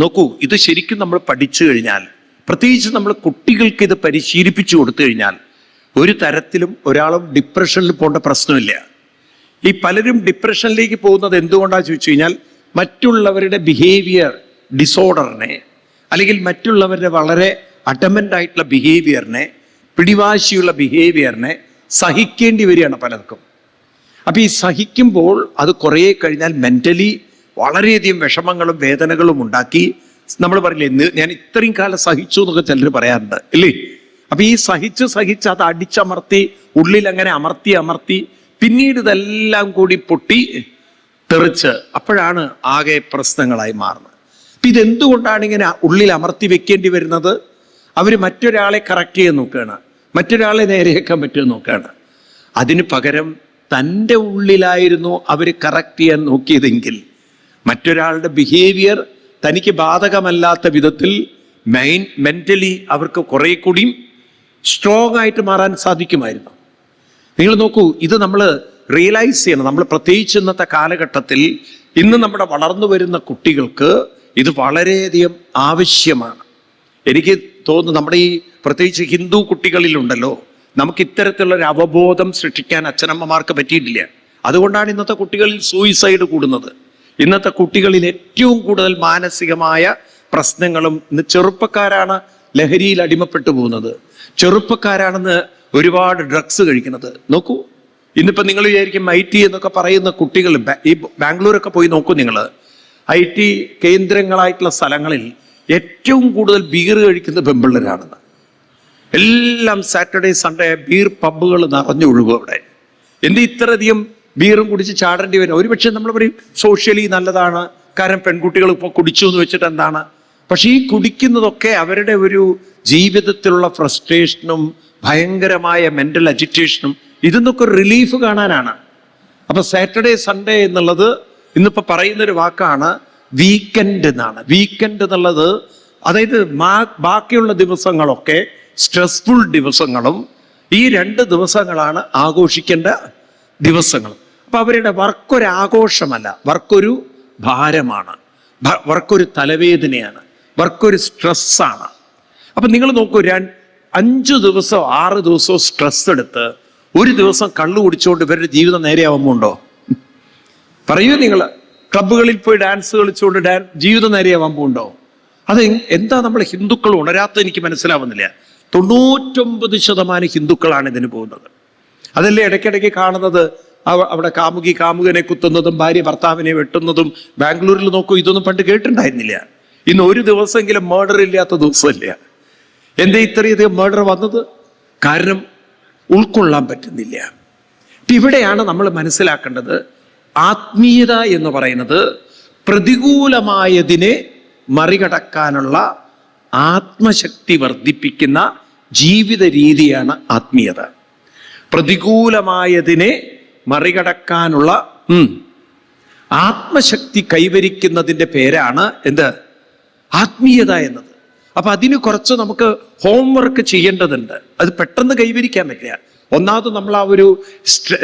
നോക്കൂ, ഇത് ശരിക്കും നമ്മൾ പഠിച്ചു കഴിഞ്ഞാൽ, പ്രത്യേകിച്ച് നമ്മൾ കുട്ടികൾക്ക് ഇത് പരിശീലിപ്പിച്ചു കൊടുത്തു കഴിഞ്ഞാൽ ഒരു തരത്തിലും ഒരാളും ഡിപ്രഷനിൽ പോകേണ്ട പ്രശ്നമില്ല. ഈ പലരും ഡിപ്രഷനിലേക്ക് പോകുന്നത് എന്തുകൊണ്ടാണെന്ന് ചോദിച്ചു കഴിഞ്ഞാൽ, മറ്റുള്ളവരുടെ ബിഹേവിയർ ഡിസോർഡറിനെ, അല്ലെങ്കിൽ മറ്റുള്ളവരുടെ വളരെ അഡമൻ്റ് ആയിട്ടുള്ള ബിഹേവിയറിനെ, പിടിവാശിയുള്ള ബിഹേവിയറിനെ സഹിക്കേണ്ടി വരികയാണ് പലർക്കും. അപ്പം ഈ സഹിക്കുമ്പോൾ അത് കുറേ കഴിഞ്ഞാൽ മെൻ്റലി വളരെയധികം വിഷമങ്ങളും വേദനകളും ഉണ്ടാക്കി. നമ്മൾ പറയില്ലേ, ഞാൻ ഇത്രയും കാലം സഹിച്ചു എന്നൊക്കെ ചിലർ പറയാറുണ്ട് അല്ലേ? അപ്പൊ ഈ സഹിച്ച് അത് അടിച്ചമർത്തി ഉള്ളിൽ അങ്ങനെ അമർത്തി പിന്നീട് ഇതെല്ലാം കൂടി പൊട്ടി തെറിച്ച് അപ്പോഴാണ് ആകെ പ്രശ്നങ്ങളായി മാറുന്നത്. അപ്പൊ ഇതെന്തുകൊണ്ടാണ് ഇങ്ങനെ ഉള്ളിൽ അമർത്തി വെക്കേണ്ടി വരുന്നത്? അവർ മറ്റൊരാളെ കറക്റ്റ് ചെയ്യാൻ നോക്കുകയാണ്, മറ്റൊരാളെ നേരെയാക്കാൻ പറ്റുമെന്ന് നോക്കുകയാണ്. അതിന് പകരം തൻ്റെ ഉള്ളിലായിരുന്നു അവർ കറക്റ്റ് ചെയ്യാൻ നോക്കിയതെങ്കിൽ മറ്റൊരാളുടെ ബിഹേവിയർ തനിക്ക് ബാധകമല്ലാത്ത വിധത്തിൽ മെൻ്റലി അവർക്ക് കുറെ കൂടിയും സ്ട്രോങ് ആയിട്ട് മാറാൻ സാധിക്കുമായിരുന്നു. നിങ്ങൾ നോക്കൂ, ഇത് നമ്മൾ റിയലൈസ് ചെയ്യണം. നമ്മൾ പ്രത്യേകിച്ച് ഇന്നത്തെ കാലഘട്ടത്തിൽ ഇന്ന് നമ്മുടെ വളർന്നു വരുന്ന കുട്ടികൾക്ക് ഇത് വളരെയധികം ആവശ്യമാണ്. എനിക്ക് തോന്നുന്നു നമ്മുടെ ഈ പ്രത്യേകിച്ച് ഹിന്ദു കുട്ടികളിലുണ്ടല്ലോ, നമുക്ക് ഇത്തരത്തിലുള്ളൊരു അവബോധം സൃഷ്ടിക്കാൻ അച്ഛനമ്മമാർക്ക് പറ്റിയിട്ടില്ല. അതുകൊണ്ടാണ് ഇന്നത്തെ കുട്ടികളിൽ സൂയിസൈഡ് കൂടുന്നത്. ഇന്നത്തെ കുട്ടികളിൽ ഏറ്റവും കൂടുതൽ മാനസികമായ പ്രശ്നങ്ങളും, ഇന്ന് ചെറുപ്പക്കാരാണ് ലഹരിയിൽ അടിമപ്പെട്ടു പോകുന്നത്, ചെറുപ്പക്കാരാണെന്ന് ഒരുപാട് ഡ്രഗ്സ് കഴിക്കുന്നത്. നോക്കൂ, ഇന്നിപ്പോ നിങ്ങൾ വിചാരിക്കും IT എന്നൊക്കെ പറയുന്ന കുട്ടികൾ, ഈ ബാംഗ്ലൂരൊക്കെ പോയി നോക്കൂ നിങ്ങൾ, IT കേന്ദ്രങ്ങളായിട്ടുള്ള സ്ഥലങ്ങളിൽ ഏറ്റവും കൂടുതൽ ബീർ കഴിക്കുന്ന പെമ്പിള്ളേരാണെന്ന്. എല്ലാം സാറ്റർഡേ സൺഡേ ബീർ പബ്ബുകൾ നിറഞ്ഞൊഴുകും അവിടെ. എന്ത് ഇത്രയധികം ബീറും കുടിച്ച് ചാടേണ്ടി വരും? ഒരുപക്ഷെ നമ്മൾ പറയും സോഷ്യലി നല്ലതാണ്, കാരണം പെൺകുട്ടികൾ ഇപ്പോൾ കുടിച്ചു എന്ന് വെച്ചിട്ട് എന്താണ്. പക്ഷെ ഈ കുടിക്കുന്നതൊക്കെ അവരുടെ ഒരു ജീവിതത്തിലുള്ള ഫ്രസ്ട്രേഷനും ഭയങ്കരമായ മെന്റൽ അജിറ്റേഷനും ഇതിന്നൊക്കെ റിലീഫ് കാണാനാണ്. അപ്പൊ സാറ്റർഡേ സൺഡേ എന്നുള്ളത് ഇന്നിപ്പോ പറയുന്നൊരു വാക്കാണ് വീക്കെൻഡ് എന്നാണ്. വീക്കെൻഡ് എന്നുള്ളത് അതായത് ബാക്കിയുള്ള ദിവസങ്ങളൊക്കെ സ്ട്രെസ്ഫുൾ ദിവസങ്ങളും ഈ 2 ദിവസങ്ങളാണ് ആഘോഷിക്കേണ്ട ദിവസങ്ങൾ. അപ്പൊ അവരുടെ വർക്കൊരു ആഘോഷമല്ല, വർക്കൊരു ഭാരമാണ്, വർക്കൊരു തലവേദനയാണ്, വർക്കൊരു സ്ട്രെസ്സാണ്. അപ്പൊ നിങ്ങൾ നോക്കൂ, 5 ദിവസമോ 6 ദിവസമോ സ്ട്രെസ് എടുത്ത് ഒരു ദിവസം കള്ളു കുടിച്ചുകൊണ്ട് ഇവരുടെ ജീവിതം നേരെയാവുമ്പോണ്ടോ? പറയൂ നിങ്ങൾ. ക്ലബ്ബുകളിൽ പോയി ഡാൻസ് കളിച്ചുകൊണ്ട് ജീവിതം നേരെയാവാൻ പോകുന്നുണ്ടോ? അത് എന്താ നമ്മൾ ഹിന്ദുക്കൾ ഉണരാത്ത എനിക്ക് മനസ്സിലാവുന്നില്ല. 99% ഹിന്ദുക്കളാണ് ഇതിന് പോകുന്നത്. അതല്ലേ ഇടയ്ക്കിടയ്ക്ക് കാണുന്നത്, അവിടെ കാമുകനെ കുത്തുന്നതും ഭാര്യ ഭർത്താവിനെ വെട്ടുന്നതും. ബാംഗ്ലൂരിൽ നോക്കൂ, ഇതൊന്നും പണ്ട് കേട്ടിട്ടുണ്ടായിരുന്നില്ല. ഇന്ന് ഒരു ദിവസമെങ്കിലും മർഡർ ഇല്ലാത്ത ദിവസമില്ല. എന്താ ഇത്രയധികം മർഡർ വന്നത്? കാരണം ഉൾക്കൊള്ളാൻ പറ്റുന്നില്ല. ഇവിടെയാണ് നമ്മൾ മനസ്സിലാക്കേണ്ടത്, ആത്മീയത എന്ന് പറയുന്നത് പ്രതികൂലമായതിനെ മറികടക്കാനുള്ള ആത്മശക്തി വർദ്ധിപ്പിക്കുന്ന ജീവിത രീതിയാണ് ആത്മീയത. പ്രതികൂലമായതിനെ മറികടക്കാനുള്ള ആത്മശക്തി കൈവരിക്കുന്നതിൻ്റെ പേരാണ് എന്ത്? ആത്മീയത എന്നത്. അപ്പൊ അതിന് കുറച്ച് നമുക്ക് ഹോംവർക്ക് ചെയ്യേണ്ടതുണ്ട്. അത് പെട്ടെന്ന് കൈവരിക്കാൻ പറ്റില്ല. ഒന്നാമത് നമ്മൾ ആ ഒരു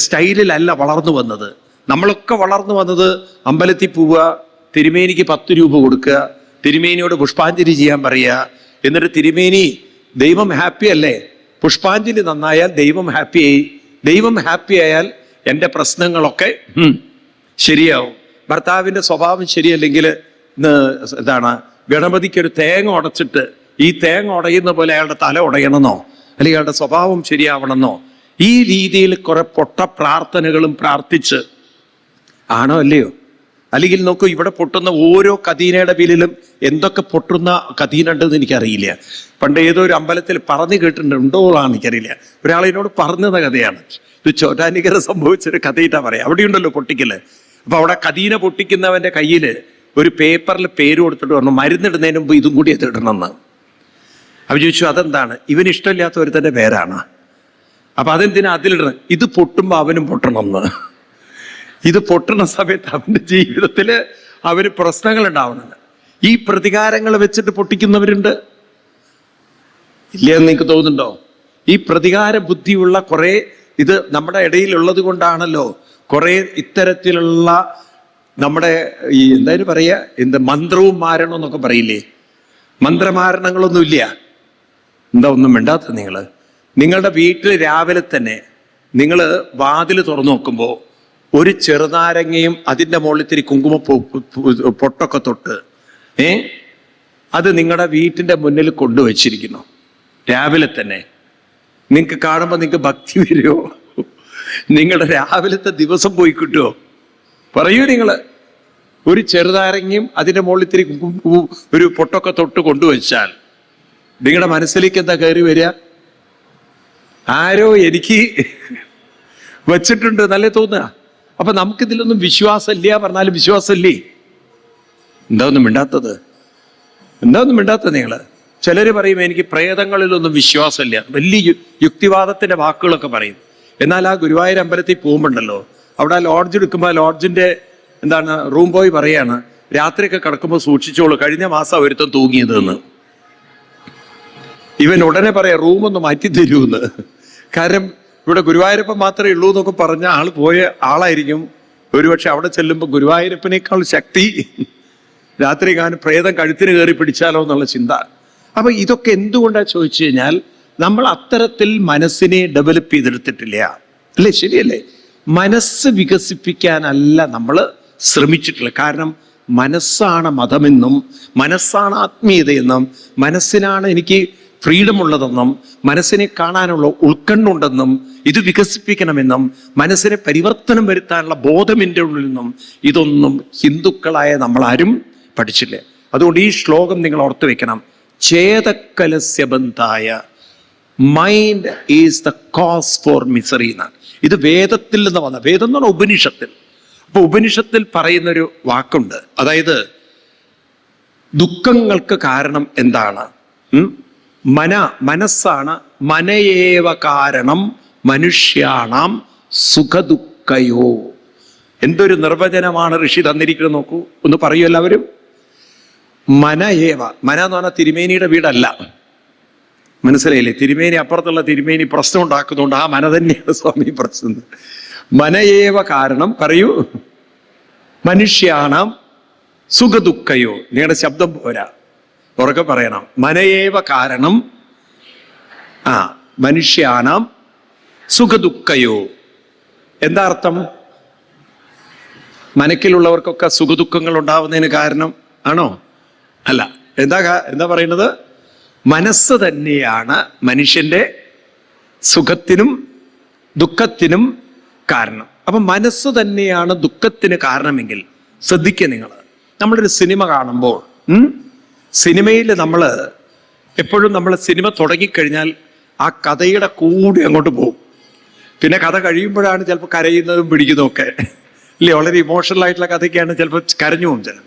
സ്റ്റൈലിലല്ല വളർന്നു വന്നത്. നമ്മളൊക്കെ വളർന്നു വന്നത് അമ്പലത്തിൽ പോവുക, തിരുമേനിക്ക് 10 രൂപ കൊടുക്കുക, തിരുമേനിയോട് പുഷ്പാഞ്ജലി ചെയ്യാൻ പറയുക, എന്നിട്ട് തിരുമേനി ദൈവം ഹാപ്പി അല്ലേ, പുഷ്പാഞ്ജലി നന്നായാൽ ദൈവം ഹാപ്പിയായി, ദൈവം ഹാപ്പി ആയാൽ എൻ്റെ പ്രശ്നങ്ങളൊക്കെ ശരിയാവും. ഭർത്താവിൻ്റെ സ്വഭാവം ശരിയല്ലെങ്കിൽ എന്താണ്, ഗണപതിക്കൊരു തേങ്ങ ഉടച്ചിട്ട് ഈ തേങ്ങ ഉടയുന്ന പോലെ അയാളുടെ തല ഉടയണമെന്നോ, അല്ലെങ്കിൽ അയാളുടെ സ്വഭാവം ശരിയാവണമെന്നോ, ഈ രീതിയിൽ കുറെ പൊട്ട പ്രാർത്ഥനകളും പ്രാർത്ഥിച്ച് ആണോ അല്ലയോ? അല്ലെങ്കിൽ നോക്കൂ, ഇവിടെ പൊട്ടുന്ന ഓരോ കതീനയുടെ പേരിലും എന്തൊക്കെ പൊട്ടുന്ന കതീന ഉണ്ടെന്ന് എനിക്കറിയില്ല. പണ്ട് ഏതോ ഒരു അമ്പലത്തിൽ പറഞ്ഞു കേട്ടിട്ടുണ്ടോളാണ് എനിക്കറിയില്ല. ഒരാളിനോട് പറഞ്ഞത കഥയാണ്. ഇത് ചോറ്റാനിക്കര സംഭവിച്ചൊരു കഥയിട്ടാ പറയാം. അവിടെയുണ്ടല്ലോ പൊട്ടിക്കല്. അപ്പൊ അവിടെ കതീന പൊട്ടിക്കുന്നവന്റെ കയ്യിൽ ഒരു പേപ്പറിൽ പേര് കൊടുത്തിട്ട് പറഞ്ഞു, മരുന്നിടുന്നതിന് മുമ്പ് ഇതും കൂടി ഇടണമെന്ന്. അവൻ ചോദിച്ചു, അതെന്താണ്? ഇവന് ഇഷ്ടമില്ലാത്ത ഒരുത്തന്റെ പേരാണ്. അപ്പൊ അതെന്തിനാ അതിലിടണം? ഇത് പൊട്ടുമ്പോ അവനും പൊട്ടണമെന്ന്. ഇത് പൊട്ടുന്ന സമയത്ത് അവന്റെ ജീവിതത്തില് അവന് പ്രശ്നങ്ങൾ ഉണ്ടാവുന്നുണ്ട്. ഈ പ്രതികാരങ്ങൾ വെച്ചിട്ട് പൊട്ടിക്കുന്നവരുണ്ട്, ഇല്ലയെന്ന് നിങ്ങൾക്ക് തോന്നുന്നുണ്ടോ? ഈ പ്രതികാര ബുദ്ധിയുള്ള കുറെ ഇത് നമ്മുടെ ഇടയിൽ ഉള്ളത് കൊണ്ടാണല്ലോ കുറെ ഇത്തരത്തിലുള്ള നമ്മുടെ ഈ എന്തായാലും പറയാ മന്ത്രവും മാരണം എന്നൊക്കെ പറയില്ലേ, മന്ത്രമാരണങ്ങളൊന്നും ഇല്ല. എന്താ ഒന്നും മിണ്ടാത്ത നിങ്ങളുടെ വീട്ടിൽ രാവിലെ തന്നെ നിങ്ങൾ വാതിൽ തുറന്നു നോക്കുമ്പോൾ ഒരു ചെറുനാരങ്ങയും അതിൻ്റെ മുകളിൽ ഇത്തിരി കുങ്കുമ പൊട്ടൊക്കെ തൊട്ട് അത് നിങ്ങളുടെ വീട്ടിൻ്റെ മുന്നിൽ കൊണ്ടുവച്ചിരിക്കുന്നു. രാവിലെ തന്നെ നിങ്ങൾക്ക് കാണുമ്പോൾ നിങ്ങൾക്ക് ഭക്തി വരുമോ? നിങ്ങളുടെ രാവിലത്തെ ദിവസം പോയി കിട്ടുമോ? പറയൂ. നിങ്ങൾ ഒരു ചെറുനാരങ്ങയും അതിൻ്റെ മുകളിൽ ഇത്തിരി ഒരു പൊട്ടൊക്കെ തൊട്ട് കൊണ്ടുവച്ചാൽ നിങ്ങളുടെ മനസ്സിലേക്ക് എന്താ കയറി വരിക? ആരോ എനിക്ക് വച്ചിട്ടുണ്ട് എന്നല്ലേ തോന്നുക. അപ്പൊ നമുക്കിതിലൊന്നും വിശ്വാസമില്ല പറഞ്ഞാലും വിശ്വാസമില്ലേ? എന്താ ഒന്നും മിണ്ടാത്തത് നിങ്ങള്? ചിലര് പറയും എനിക്ക് പ്രേതങ്ങളിലൊന്നും വിശ്വാസമില്ല, വലിയ യുക്തിവാദത്തിന്റെ വാക്കുകളൊക്കെ പറയും. എന്നാൽ ആ ഗുരുവായൂർ അമ്പലത്തിൽ പോകുമ്പോണ്ടല്ലോ, അവിടെ ആ ലോഡ്ജ് എടുക്കുമ്പോൾ ആ ലോഡ്ജിന്റെ റൂം ബോയ് പറയാണ്, രാത്രിയൊക്കെ കിടക്കുമ്പോൾ സൂക്ഷിച്ചോളൂ, കഴിഞ്ഞ മാസം ഒരുത്തം തൂങ്ങിയതെന്ന്. ഇവൻ ഉടനെ പറയാം റൂമൊന്ന് മാറ്റി തരൂന്ന്. കാരണം ഇവിടെ ഗുരുവായൂരപ്പൻ മാത്രമേ ഉള്ളൂ എന്നൊക്കെ പറഞ്ഞ ആൾ പോയ ആളായിരിക്കും. ഒരുപക്ഷെ അവിടെ ചെല്ലുമ്പോൾ ഗുരുവായൂരപ്പനേക്കാൾ ശക്തി രാത്രി കാണും പ്രേതം കഴുത്തിന് കയറി പിടിച്ചാലോ എന്നുള്ള ചിന്ത. അപ്പൊ ഇതൊക്കെ എന്തുകൊണ്ടാണ് ചോദിച്ചു കഴിഞ്ഞാൽ നമ്മൾ അത്തരത്തിൽ മനസ്സിനെ ഡെവലപ്പ് ചെയ്തെടുത്തിട്ടില്ല, അല്ലേ? ശരിയല്ലേ? മനസ്സ് വികസിപ്പിക്കാനല്ല നമ്മൾ ശ്രമിച്ചിട്ടുള്ളത്. കാരണം മനസ്സാണ് മതമെന്നും മനസ്സാണ് ആത്മീയതയെന്നും മനസ്സിനാണ് എനിക്ക് ഫ്രീഡം ഉള്ളതെന്നും മനസ്സിനെ കാണാനുള്ള ഉൾക്കണ്ണുണ്ടെന്നും ഇത് വികസിപ്പിക്കണമെന്നും മനസ്സിനെ പരിവർത്തനം വരുത്താനുള്ള ബോധം എൻ്റെ ഉള്ളിൽ നിന്നും ഇതൊന്നും ഹിന്ദുക്കളായ നമ്മളാരും പഠിച്ചില്ല. അതുകൊണ്ട് ഈ ശ്ലോകം നിങ്ങൾ ഓർത്തു വെക്കണം. ചേതക്കലസ്യ ബന്ധായ mind is the cause for misery എന്നാണ്. ഇത് വേദത്തിൽ നിന്ന് വന്ന, വേദം എന്ന് പറഞ്ഞാൽ ഉപനിഷത്തിൽ. അപ്പൊ ഉപനിഷത്തിൽ പറയുന്നൊരു വാക്കുണ്ട്, അതായത് ദുഃഖങ്ങൾക്ക് കാരണം എന്താണ്? മനസ്സാണ്. മനയേവ കാരണം മനുഷ്യാണാം സുഖദുഃഖയോ. എന്തൊരു നിർവചനമാണ് ഋഷി തന്നിരിക്കുന്നത് നോക്കൂ, ഒന്ന് പറയൂ എല്ലാവരും. മനയേവ, മന എന്ന് പറഞ്ഞാൽ തിരുമേനിയുടെ വീടല്ല, മനസ്സിലായില്ലേ? തിരുമേനി അപ്പുറത്തുള്ള തിരുമേനി പ്രശ്നം ഉണ്ടാക്കുന്നുണ്ട്, ആ മന തന്നെയാണ് സ്വാമി പ്രശ്നം. മനയേവ കാരണം, പറയൂ. മനുഷ്യാണാം സുഖദുഃഖയോ. നിങ്ങളുടെ ശബ്ദം പോരാ, ഉറക്കെ പറയണം. മനയേവ കാരണം, മനുഷ്യാനാം സുഖദുഃഖയോ. എന്താ അർത്ഥം? മനക്കിലുള്ളവർക്കൊക്കെ സുഖദുഃഖങ്ങൾ ഉണ്ടാവുന്നതിന് കാരണം ആണോ? അല്ല. എന്താ പറയുന്നത്? മനസ്സ് തന്നെയാണ് മനുഷ്യന്റെ സുഖത്തിനും ദുഃഖത്തിനും കാരണം. അപ്പൊ മനസ്സ് തന്നെയാണ് ദുഃഖത്തിന് കാരണമെങ്കിൽ ശ്രദ്ധിക്കുക നിങ്ങൾ. നമ്മളൊരു സിനിമ കാണുമ്പോൾ സിനിമയിൽ എപ്പോഴും നമ്മൾ സിനിമ തുടങ്ങിക്കഴിഞ്ഞാൽ ആ കഥയുടെ കൂടി അങ്ങോട്ട് പോകും. പിന്നെ കഥ കഴിയുമ്പോഴാണ് ചിലപ്പോൾ കരയുന്നതും പിടിക്കുന്നതും ഒക്കെ, ഇല്ലേ? വളരെ ഇമോഷണൽ ആയിട്ടുള്ള കഥയ്ക്കാണ് ചിലപ്പോൾ കരഞ്ഞു പോകും ചിലർ,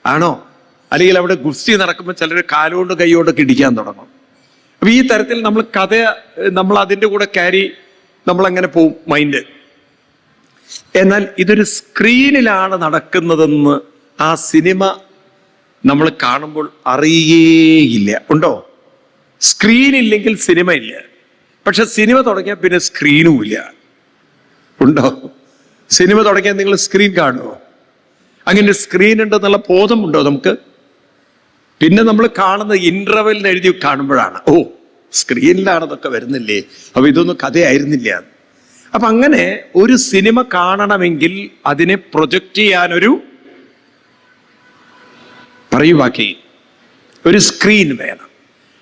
ആണോ? അല്ലെങ്കിൽ അവിടെ ഗുസ്തി നടക്കുമ്പോൾ ചിലർ കാലുകൊണ്ട് കൈകൊണ്ടൊക്കെ ഇടിക്കാൻ തുടങ്ങും. അപ്പൊ ഈ തരത്തിൽ നമ്മൾ അതിൻ്റെ കൂടെ നമ്മളങ്ങനെ പോവും മൈൻഡ്. എന്നാൽ ഇതൊരു സ്ക്രീനിലാണ് നടക്കുന്നതെന്ന് ആ സിനിമ നമ്മൾ കാണുമ്പോൾ അറിയേയില്ല. ഉണ്ടോ? സ്ക്രീൻ ഇല്ലെങ്കിൽ സിനിമ ഇല്ല. പക്ഷെ സിനിമ തുടങ്ങിയാൽ പിന്നെ സ്ക്രീനും ഇല്ല. ഉണ്ടോ? സിനിമ തുടങ്ങിയാൽ നിങ്ങൾ സ്ക്രീൻ കാണുമോ? അങ്ങനെ സ്ക്രീൻ ഉണ്ടെന്നുള്ള ബോധമുണ്ടോ നമുക്ക്? പിന്നെ നമ്മൾ കാണുന്ന ഇന്റർവെല്ലിന് എഴുതി കാണുമ്പോഴാണ് സ്ക്രീനിലാണതൊക്കെ വരുന്നില്ലേ, അപ്പൊ ഇതൊന്നും കഥയായിരുന്നില്ല. അപ്പൊ അങ്ങനെ ഒരു സിനിമ കാണണമെങ്കിൽ അതിനെ പ്രൊജക്റ്റ് ചെയ്യാനൊരു ബാക്കി ഒരു സ്ക്രീൻ വേണം.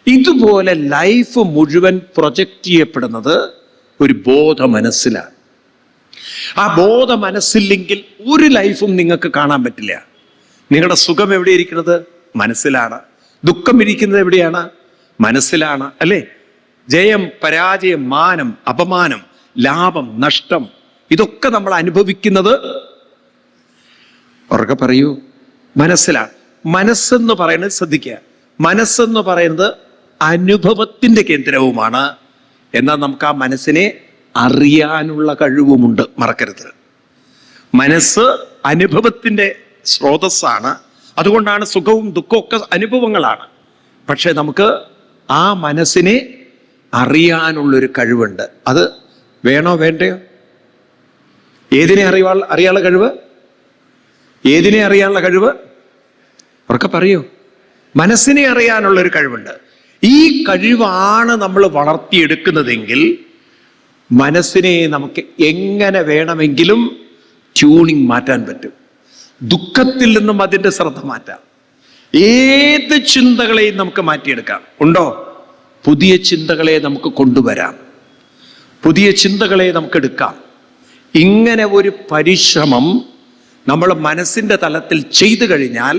ഇതുപോലെ ലൈഫ് മുഴുവൻ പ്രൊജക്റ്റ് ചെയ്യപ്പെടുന്നത് ഒരു ബോധ മനസ്സിലാണ്. ആ ബോധ മനസ്സില്ലെങ്കിൽ ഒരു ലൈഫും നിങ്ങൾക്ക് കാണാൻ പറ്റില്ല. നിങ്ങളുടെ സുഖം എവിടെ ഇരിക്കുന്നത്? മനസ്സിലാണ്. ദുഃഖം ഇരിക്കുന്നത് എവിടെയാണ്? മനസ്സിലാണ്, അല്ലേ? ജയം പരാജയം, മാനം അപമാനം, ലാഭം നഷ്ടം, ഇതൊക്കെ നമ്മൾ അനുഭവിക്കുന്നത്, ഉറക്കെ പറയൂ, മനസ്സിലാണ്. മനസ്സെന്ന് പറയുന്നത്, ശ്രദ്ധിക്കുക, മനസ്സെന്ന് പറയുന്നത് അനുഭവത്തിന്റെ കേന്ദ്രവുമാണ്. എന്നാൽ നമുക്ക് ആ മനസ്സിനെ അറിയാനുള്ള കഴിവുമുണ്ട്, മറക്കരുത്. മനസ്സ് അനുഭവത്തിന്റെ സ്രോതസ്സാണ്. അതുകൊണ്ടാണ് സുഖവും ദുഃഖവും ഒക്കെ അനുഭവങ്ങളാണ്. പക്ഷെ നമുക്ക് ആ മനസ്സിനെ അറിയാനുള്ളൊരു കഴിവുണ്ട്. അത് വേണോ വേണ്ടയോ? ഏതിനെ അറിയാനുള്ള കഴിവ്? ഏതിനെ അറിയാനുള്ള കഴിവ്? അവർക്ക് പറയൂ. മനസ്സിനെ അറിയാനുള്ളൊരു കഴിവുണ്ട്. ഈ കഴിവാണ് നമ്മൾ വളർത്തിയെടുക്കുന്നതെങ്കിൽ മനസ്സിനെ നമുക്ക് എങ്ങനെ വേണമെങ്കിലും ട്യൂണിങ് മാറ്റാൻ പറ്റും. ദുഃഖത്തിൽ നിന്നും അതിൻ്റെ ശ്രദ്ധ മാറ്റാം. ഏത് ചിന്തകളെയും നമുക്ക് മാറ്റിയെടുക്കാം. ഉണ്ടോ? പുതിയ ചിന്തകളെ നമുക്ക് കൊണ്ടുവരാം, പുതിയ ചിന്തകളെ നമുക്ക് എടുക്കാം. ഇങ്ങനെ ഒരു പരിശ്രമം നമ്മൾ മനസ്സിൻ്റെ തലത്തിൽ ചെയ്തു കഴിഞ്ഞാൽ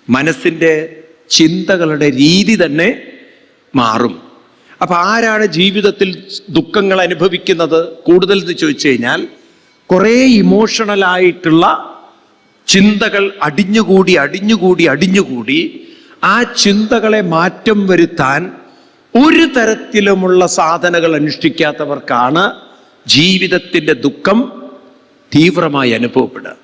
മനസ്സിൻ്റെ ചിന്തകളുടെ രീതി തന്നെ മാറും. അപ്പൊ ആരാണ് ജീവിതത്തിൽ ദുഃഖങ്ങൾ അനുഭവിക്കുന്നത് കൂടുതൽ എന്ന് ചോദിച്ചു കഴിഞ്ഞാൽ, കുറേ ഇമോഷണലായിട്ടുള്ള ചിന്തകൾ അടിഞ്ഞുകൂടി ആ ചിന്തകളെ മാറ്റം വരുത്താൻ ഒരു തരത്തിലുമുള്ള സാധനകൾ അനുഷ്ഠിക്കാത്തവർക്കാണ് ജീവിതത്തിൻ്റെ ദുഃഖം തീവ്രമായി അനുഭവപ്പെടുക.